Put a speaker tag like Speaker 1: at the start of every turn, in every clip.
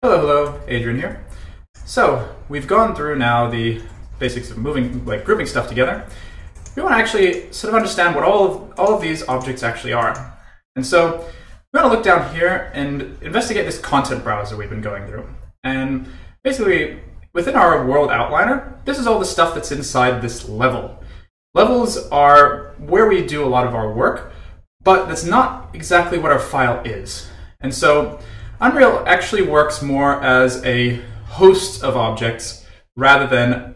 Speaker 1: Hello, hello, Adrian here. So, we've gone through now the basics of grouping stuff together. We want to actually sort of understand what all of these objects actually are. And so, we want to look down here and investigate this content browser we've been going through. And basically, within our world outliner, this is all the stuff that's inside this level. Levels are where we do a lot of our work, but that's not exactly what our file is. And so, Unreal actually works more as a host of objects rather than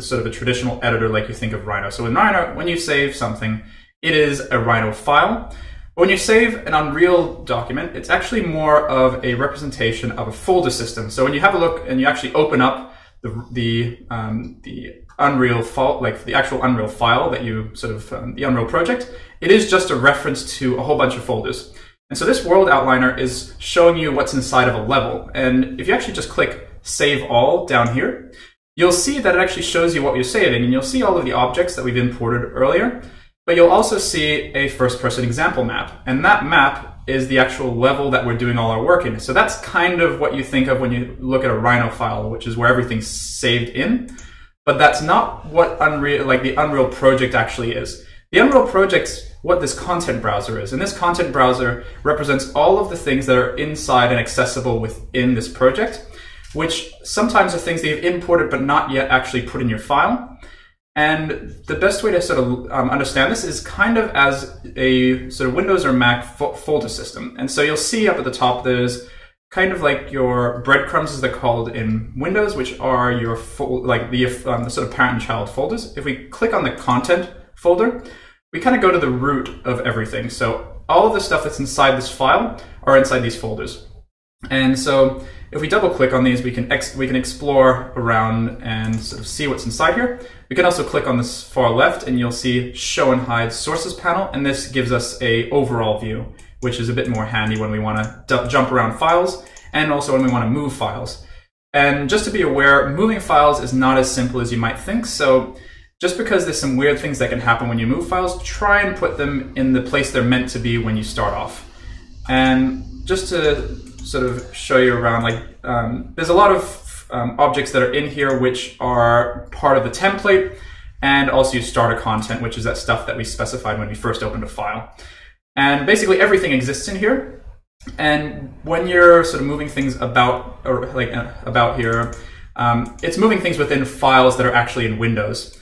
Speaker 1: sort of a traditional editor like you think of Rhino. So in Rhino, when you save something, it is a Rhino file. But when you save an Unreal document, it's actually more of a representation of a folder system. So when you have a look and you actually open up the Unreal file, like the actual Unreal file that you sort of, the Unreal project, it is just a reference to a whole bunch of folders. And so this world outliner is showing you what's inside of a level. And if you actually just click Save All down here, you'll see that it actually shows you what you're saving. And you'll see all of the objects that we've imported earlier. But you'll also see a first-person example map. And that map is the actual level that we're doing all our work in. So that's kind of what you think of when you look at a Rhino file, which is where everything's saved in. But that's not what the Unreal project actually is. The Unreal project's what this content browser is. And this content browser represents all of the things that are inside and accessible within this project, which sometimes are things that you've imported but not yet actually put in your file. And the best way to sort of understand this is kind of as a sort of Windows or Mac folder system. And so you'll see up at the top there's kind of like your breadcrumbs, as they're called in Windows, which are your the sort of parent and child folders. If we click on the content folder, we kind of go to the root of everything. So all of the stuff that's inside this file are inside these folders. And so if we double click on these, we can explore around and sort of see what's inside here. We can also click on this far left and you'll see Show and Hide Sources panel, and this gives us a overall view, which is a bit more handy when we want to jump around files and also when we want to move files. And just to be aware, moving files is not as simple as you might think. So just because there's some weird things that can happen when you move files, try and put them in the place they're meant to be when you start off. And just to sort of show you around, there's a lot of objects that are in here which are part of the template, and also your starter content, which is that stuff that we specified when we first opened a file. And basically everything exists in here. And when you're sort of moving things about here, it's moving things within files that are actually in Windows.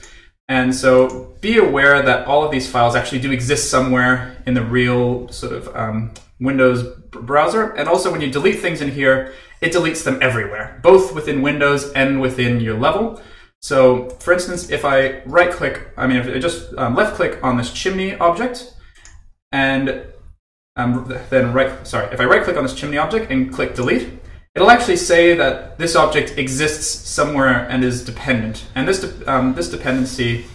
Speaker 1: And so be aware that all of these files actually do exist somewhere in the real sort of Windows browser. And also when you delete things in here, it deletes them everywhere, both within Windows and within your level. So for instance, if I if I just left click on this chimney object and if I right click on this chimney object and click delete, it'll actually say that this object exists somewhere and is dependent. And this dependency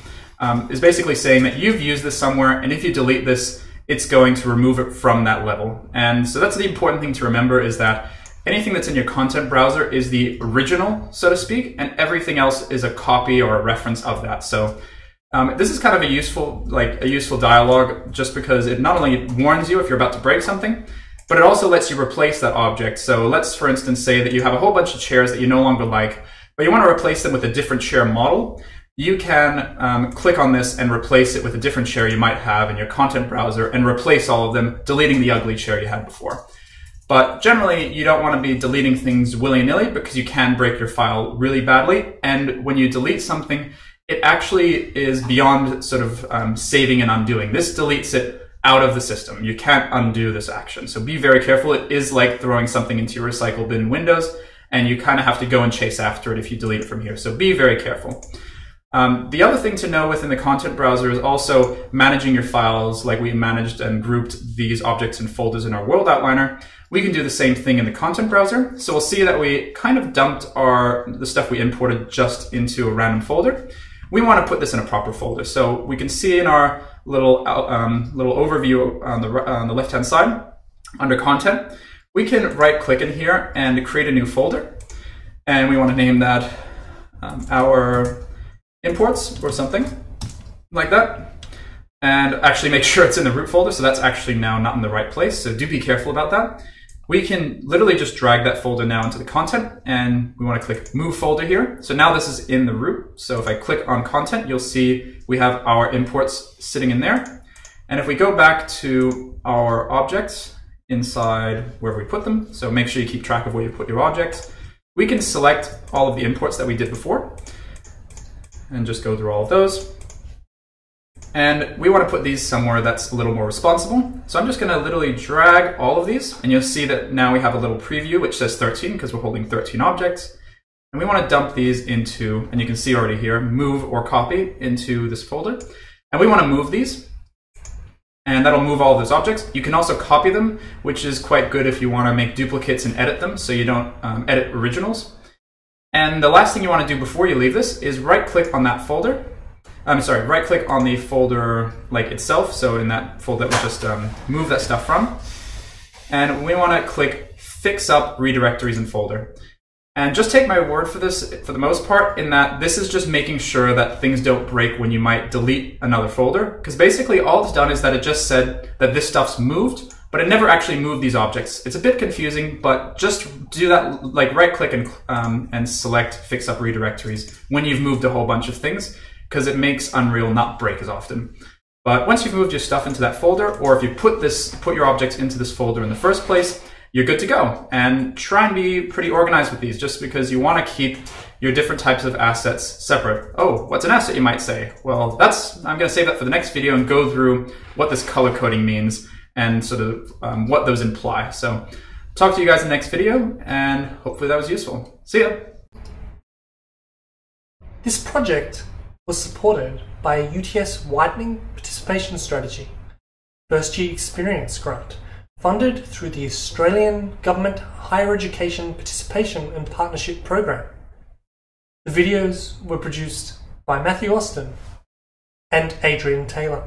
Speaker 1: is basically saying that you've used this somewhere, and if you delete this, it's going to remove it from that level. And so that's the important thing to remember, is that anything that's in your content browser is the original, so to speak, and everything else is a copy or a reference of that. So this is kind of a useful dialogue, just because it not only warns you if you're about to break something, but it also lets you replace that object. So let's, for instance, say that you have a whole bunch of chairs that you no longer like, but you want to replace them with a different chair model. You can click on this and replace it with a different chair you might have in your content browser and replace all of them, deleting the ugly chair you had before. But generally, you don't want to be deleting things willy-nilly, because you can break your file really badly. And when you delete something, it actually is beyond sort of saving and undoing. This deletes it out of the system. You can't undo this action. So be very careful. It is like throwing something into your recycle bin in Windows, and you kind of have to go and chase after it if you delete it from here. So be very careful. The other thing to know within the content browser is also managing your files, like we managed and grouped these objects and folders in our world outliner. We can do the same thing in the content browser. So we'll see that we kind of dumped the stuff we imported just into a random folder. We want to put this in a proper folder. So we can see in our little overview on the left-hand side under content, we can right-click in here and create a new folder, and we want to name that our imports or something like that, and actually make sure it's in the root folder. So that's actually now not in the right place, so do be careful about that. we can literally just drag that folder now into the content, and we want to click Move Folder here. So now this is in the root. So if I click on Content, you'll see we have our imports sitting in there. And if we go back to our objects inside where we put them, so make sure you keep track of where you put your objects, we can select all of the imports that we did before and just go through all of those. And we want to put these somewhere that's a little more responsible. So I'm just going to literally drag all of these, and you'll see that now we have a little preview which says 13 because we're holding 13 objects. And we want to dump these into, and you can see already here, move or copy into this folder. And we want to move these, and that'll move all of those objects. You can also copy them, which is quite good if you want to make duplicates and edit them so you don't edit originals. And the last thing you want to do before you leave this is right-click on that folder. Right-click on the folder like itself, so in that folder that we just move that stuff from. And we want to click Fix Up Redirectories and Folder. And just take my word for this, for the most part, in that this is just making sure that things don't break when you might delete another folder. Because basically all it's done is that it just said that this stuff's moved, but it never actually moved these objects. It's a bit confusing, but just do that, like right-click and select Fix Up Redirectories when you've moved a whole bunch of things, because it makes Unreal not break as often. But once you've moved your stuff into that folder, or if you put your objects into this folder in the first place, you're good to go. And try and be pretty organized with these, just because you want to keep your different types of assets separate. Oh, what's an asset, you might say? Well, I'm going to save that for the next video and go through what this color coding means and sort of what those imply. So talk to you guys in the next video, and hopefully that was useful. See ya!
Speaker 2: This project was supported by a UTS Widening Participation Strategy, First Year Experience Grant, funded through the Australian Government Higher Education Participation and Partnership Program. The videos were produced by Matthew Austin and Adrian Taylor.